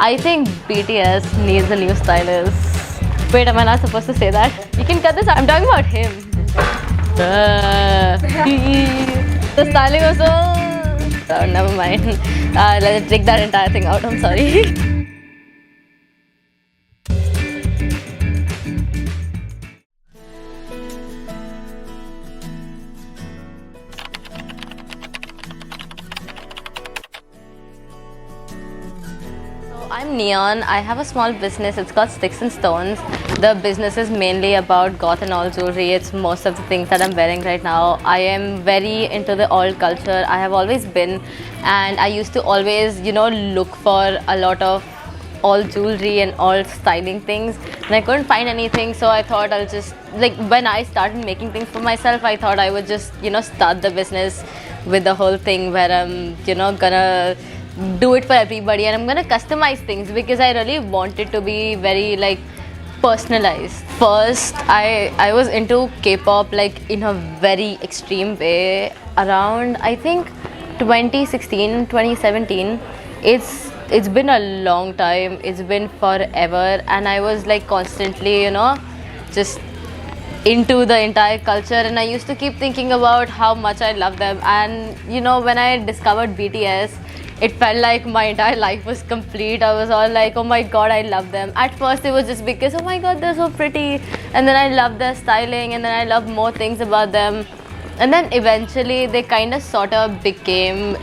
I think BTS needs a new stylist. Wait, am I not supposed to say that? You can cut this out. I'm talking about him. The styling was so... Oh, never mind. Let's take that entire thing out. I'm sorry. I'm Neon. I have a small business. It's called Sticks and Stones. The business is mainly about goth and all jewelry. It's most of the things that I'm wearing right now. I am very into the alt culture. I have always been, and I used to always, look for a lot of all jewelry and all styling things, and I couldn't find anything. So I thought I'll just, when I started making things for myself, I thought I would just, start the business with the whole thing where I'm, gonna do it for everybody, and I'm gonna customize things because I really want it to be very personalized. First, I was into K-pop in a very extreme way around, I think, 2016, 2017. It's been a long time. It's been forever, and I was constantly, just into the entire culture, and I used to keep thinking about how much I love them. And when I discovered BTS, it felt like my entire life was complete. I was all like, oh my god, I love them. At first it was just because, oh my god, they're so pretty, and then I loved their styling, and then I loved more things about them, and then eventually they kind of sort of became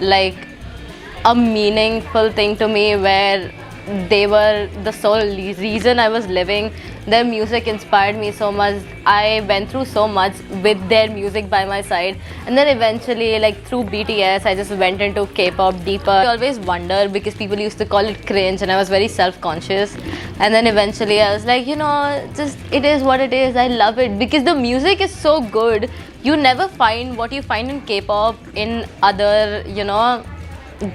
a meaningful thing to me, where they were the sole reason I was living. Their music inspired me so much. I went through so much with their music by my side, and then eventually through BTS I just went into K-pop deeper. I always wonder because people used to call it cringe, and I was very self-conscious, and then eventually I was like, just it is what it is. I love it because the music is so good. You never find what you find in K-pop in other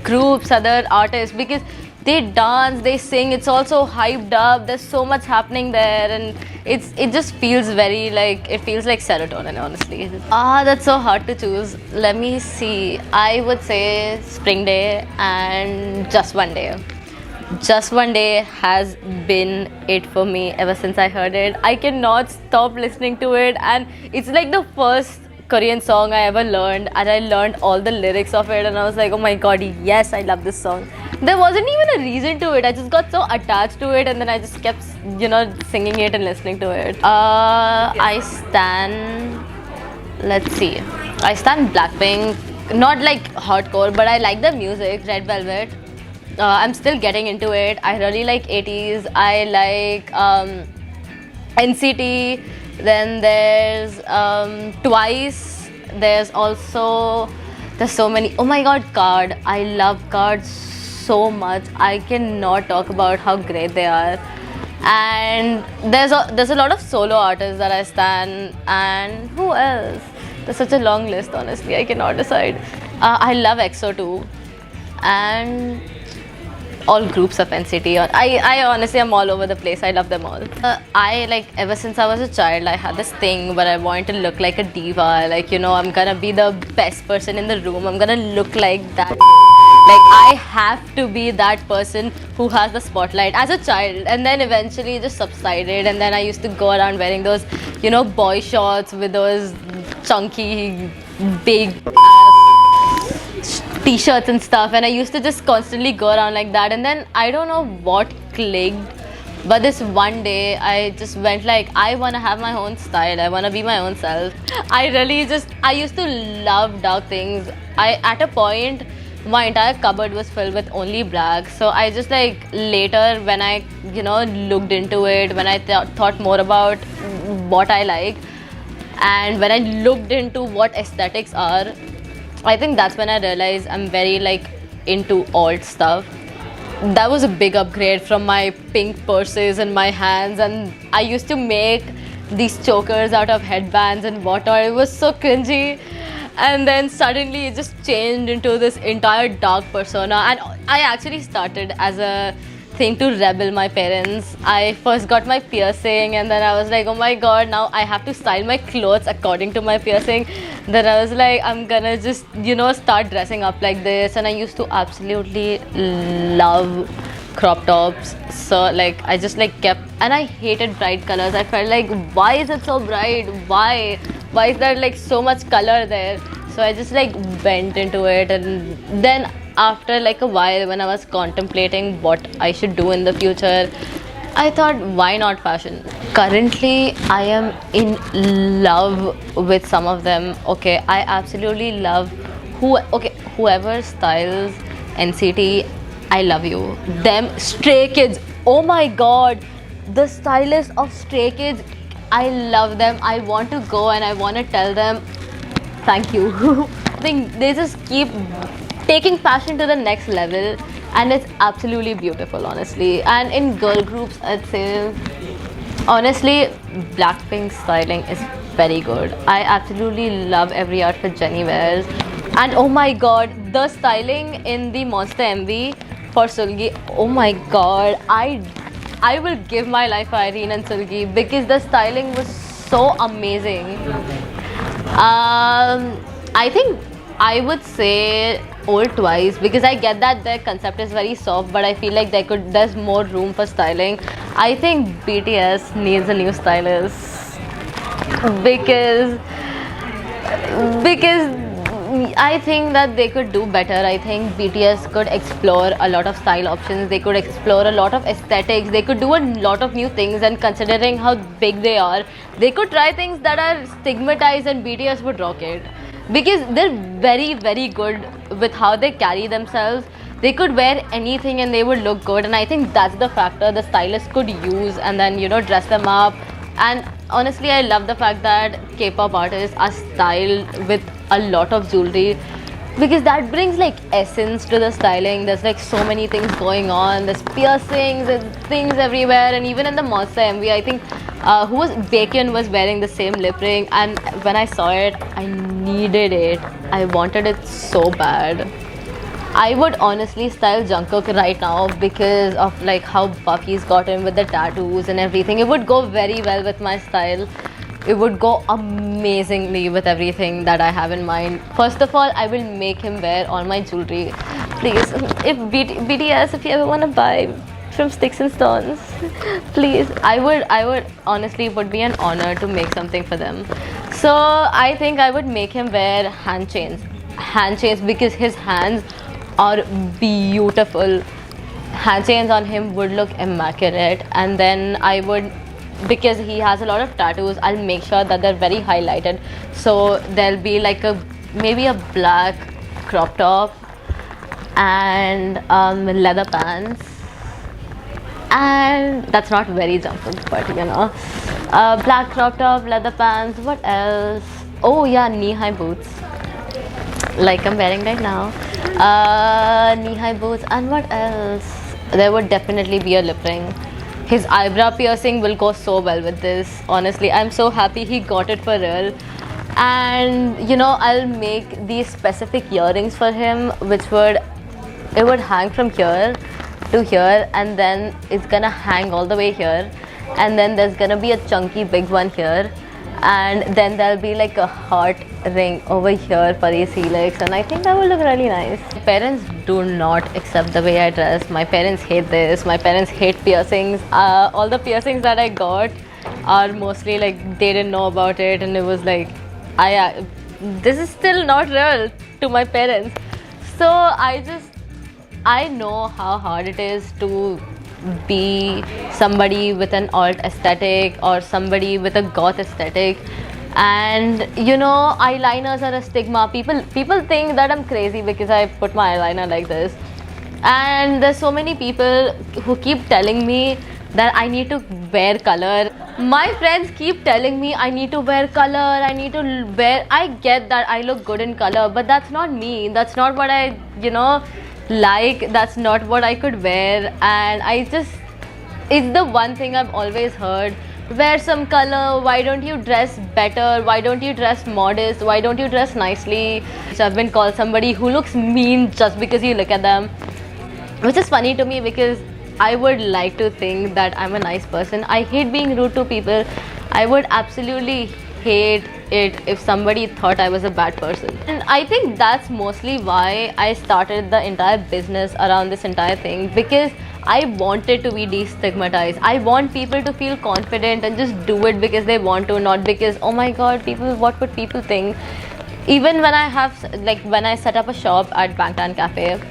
groups, other artists, because they dance, they sing, it's also hyped up, there's so much happening there, and it just feels very it feels like serotonin, honestly. That's so hard to choose. Let me see. I would say Spring Day and Just One Day. Just One Day has been it for me ever since I heard it. I cannot stop listening to it, and it's the first Korean song I ever learned, and I learned all the lyrics of it, and I was like, oh my god, yes, I love this song. There wasn't even a reason to it. I just got so attached to it, and then I just kept, singing it and listening to it. I stan Blackpink. Not hardcore, but I like the music, Red Velvet. I'm still getting into it. I really like 80s. I like NCT. Then there's Twice. There's so many. Oh my god, KARD. I love KARD so much. I cannot talk about how great they are. And there's a lot of solo artists that I stan. And who else? There's such a long list, honestly. I cannot decide. I love EXO too. And all groups of NCT. I honestly am all over the place. I love them all. Ever since I was a child, I had this thing where I wanted to look like a diva. I'm gonna be the best person in the room. I'm gonna look like that. I have to be that person who has the spotlight as a child. And then eventually it just subsided, and then I used to go around wearing those, boy shorts with those chunky, big ass t-shirts and stuff, and I used to just constantly go around like that. And then I don't know what clicked, but this one day I just went I want to have my own style. I want to be my own self. I used to love dark things. At a point, my entire cupboard was filled with only black. So I just later when I looked into it, when I thought more about what I like, and when I looked into what aesthetics are, I think that's when I realized I'm very into alt stuff. That was a big upgrade from my pink purses and my hands, and I used to make these chokers out of headbands and whatnot. It was so cringy. And then suddenly it just changed into this entire dark persona, and I actually started as a thing to rebel my parents. I first got my piercing, and then I was like, oh my god, now I have to style my clothes according to my piercing. Then I was like, I'm gonna just start dressing up like this. And I used to absolutely love crop tops. So like I just like kept, and I hated bright colors. I felt like, why is it so bright? Why is there like so much color there? So I just like went into it, and then after like a while, when I was contemplating what I should do in the future, I thought, why not fashion? Currently, I am in love with some of them. Okay, I absolutely love whoever styles NCT. I love you. Them Stray Kids. Oh my God, the stylists of Stray Kids. I love them. I want to go and I want to tell them thank you. I think they just keep taking fashion to the next level, and it's absolutely beautiful, honestly. And in girl groups, I'd say honestly, Blackpink styling is very good. I absolutely love every outfit Jennie wears. And oh my god, the styling in the Monster MV for Sulgi, oh my god, I will give my life for Irene and Sulgi because the styling was so amazing. I think I would say Old Twice, because I get that their concept is very soft, but I feel like there's more room for styling. I think BTS needs a new stylist because I think that they could do better. I think BTS could explore a lot of style options. They could explore a lot of aesthetics. They could do a lot of new things, and considering how big they are, they could try things that are stigmatized, and BTS would rock it. Because they're very, very good with how they carry themselves. They could wear anything and they would look good, and I think that's the factor the stylist could use, and then dress them up. And honestly, I love the fact that K-pop artists are styled with a lot of jewelry, because that brings like essence to the styling. There's like so many things going on. There's piercings and things everywhere, and even in the Monster MV, I think Baekhyun was wearing the same lip ring, and when I saw it, I needed it. I wanted it so bad. I would honestly style Jungkook right now because of like how buff he's gotten with the tattoos and everything. It would go very well with my style. It would go amazingly with everything that I have in mind. First of all, I will make him wear all my jewelry. Please, if BTS, if you ever want to buy from Sticks and Stones, please. I would honestly, it would be an honor to make something for them. So I think I would make him wear hand chains because his hands are beautiful. Hand chains on him would look immaculate. And then I would, because he has a lot of tattoos, I'll make sure that they're very highlighted. So there'll be like maybe a black crop top and leather pants. And that's not very jumping, but black crop top, leather pants. What else? Oh yeah, knee-high boots, like I'm wearing right now. Knee-high boots. And what else? There would definitely be a lip ring. His eyebrow piercing will go so well with this. Honestly, I'm so happy he got it for real. And I'll make these specific earrings for him, which would hang from here to here, and then it's gonna hang all the way here, and then there's gonna be a chunky big one here, and then there'll be like a heart ring over here for these helix, and I think that will look really nice. My parents do not accept the way I dress. My parents hate this. My parents hate piercings. All the piercings that I got are mostly like they didn't know about it, and it was like this is still not real to my parents. So I know how hard it is to be somebody with an alt aesthetic or somebody with a goth aesthetic. And eyeliners are a stigma. People think that I'm crazy because I put my eyeliner like this. And there's so many people who keep telling me that I need to wear color. My friends keep telling me I need to wear color, I get that I look good in color, but that's not me. That's not what I, like. That's not what I could wear. And it's the one thing I've always heard. Wear some color. Why don't you dress better? Why don't you dress modest? Why don't you dress nicely? So I've been called somebody who looks mean just because you look at them, which is funny to me because I would like to think that I'm a nice person. I hate being rude to people. I would absolutely hate it if somebody thought I was a bad person. And I think that's mostly why I started the entire business around this entire thing, because I want it to be destigmatized. I want people to feel confident and just do it because they want to, not because, oh my god, people, what would people think? Even when I have, like, when I set up a shop at Bangtan Cafe,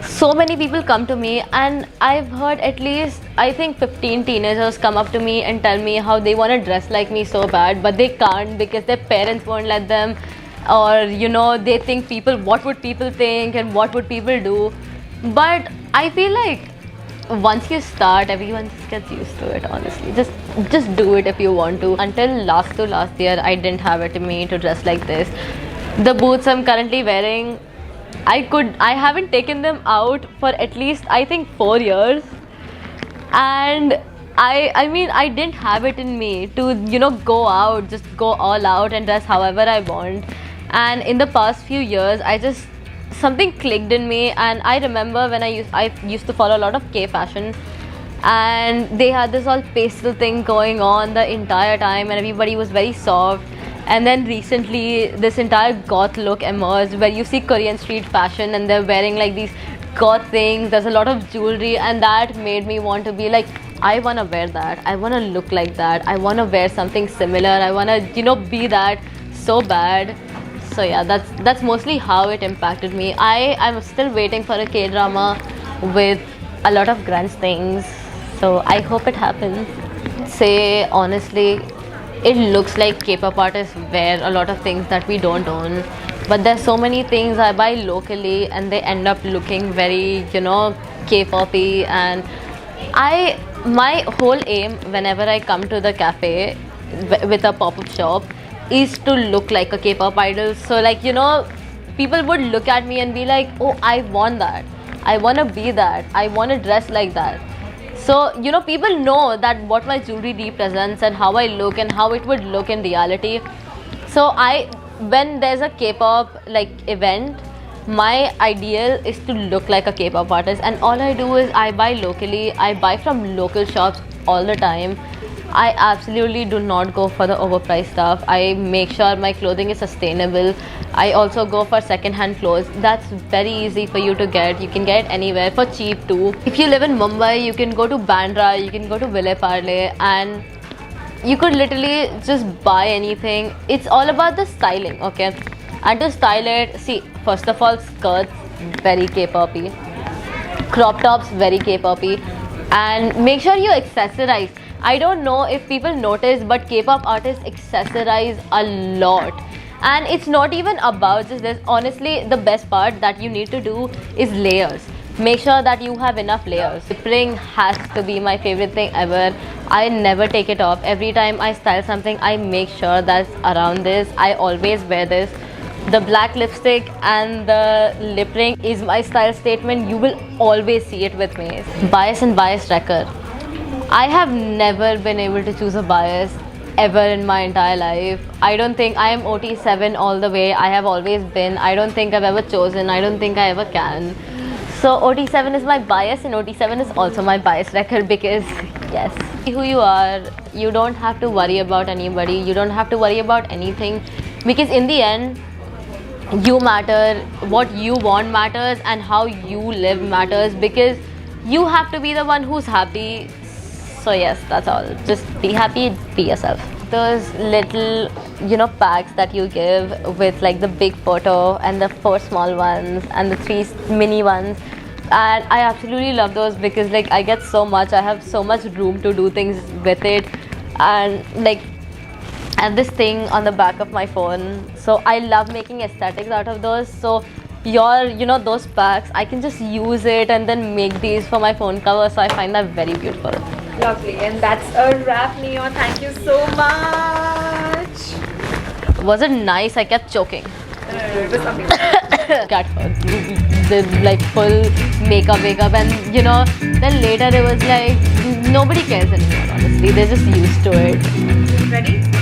so many people come to me, and I've heard at least, I think, 15 teenagers come up to me and tell me how they want to dress like me so bad, but they can't because their parents won't let them, or you know, they think people, what would people think and what would people do. But I feel like once you start, everyone just gets used to it. Honestly, just do it if you want to. Until last year, I didn't have it in me to dress like this. The boots I'm currently wearing, I haven't taken them out for at least, I think, 4 years, and I mean, I didn't have it in me to, you know, go out, just go all out and dress however I want. And in the past few years, something clicked in me, and I remember when I used to follow a lot of K fashion, and they had this all pastel thing going on the entire time, and everybody was very soft. And then recently, this entire goth look emerged, where you see Korean street fashion and they're wearing like these goth things. There's a lot of jewelry, and that made me want to be like, I want to wear that. I want to look like that. I want to wear something similar. I want to, you know, be that so bad. So yeah, that's mostly how it impacted me. I'm still waiting for a K-drama with a lot of grunge things, so I hope it happens. Say honestly, it looks like K-pop artists wear a lot of things that we don't own, but there's so many things I buy locally and they end up looking very, you know, K-poppy. And my whole aim whenever I come to the cafe with a pop-up shop is to look like a K-pop idol. So like, you know, people would look at me and be like, oh, I want that, I want to be that, I want to dress like that. So, you know, people know that what my jewelry represents and how I look and how it would look in reality. So when there's a K-pop like event, my ideal is to look like a K-pop artist, and all I do is I buy locally, I buy from local shops all the time. I absolutely do not go for the overpriced stuff. I make sure my clothing is sustainable. I also go for second-hand clothes. That's very easy for you to get. You can get it anywhere for cheap too. If you live in Mumbai, you can go to Bandra, you can go to Ville Parle, and you could literally just buy anything. It's all about the styling, okay? And to style it, see, first of all, skirts, very K-poppy. Crop tops, very K-poppy. And make sure you accessorize. I don't know if people notice, but K-pop artists accessorize a lot. And it's not even about just this. Honestly, the best part that you need to do is layers. Make sure that you have enough layers. Zippering has to be my favorite thing ever. I never take it off. Every time I style something, I make sure that's around this. I always wear this. The black lipstick and the lip ring is my style statement. You will always see it with me. Bias and bias wrecker. I have never been able to choose a bias ever in my entire life. I don't think I am OT7 all the way. I have always been. I don't think I've ever chosen. I don't think I ever can. So OT7 is my bias, and OT7 is also my bias record because yes, be who you are. You don't have to worry about anybody. You don't have to worry about anything, because in the end, you matter. What you want matters, and how you live matters, because you have to be the one who's happy. So yes, that's all. Just be happy, be yourself. Those little, you know, packs that you give with like the big photo and the 4 small ones and the 3 mini ones, and I absolutely love those because like I get so much. I have so much room to do things with it, and like I have this thing on the back of my phone. So I love making aesthetics out of those. So you know, those packs, I can just use it and then make these for my phone cover. So I find that very beautiful. Lovely. And that's a wrap, Neon. Thank you so much. Was it nice? I kept choking. It was amazing. Cat food. The like full makeup, and you know, then later it was like nobody cares anymore. Honestly, they're just used to it. Ready?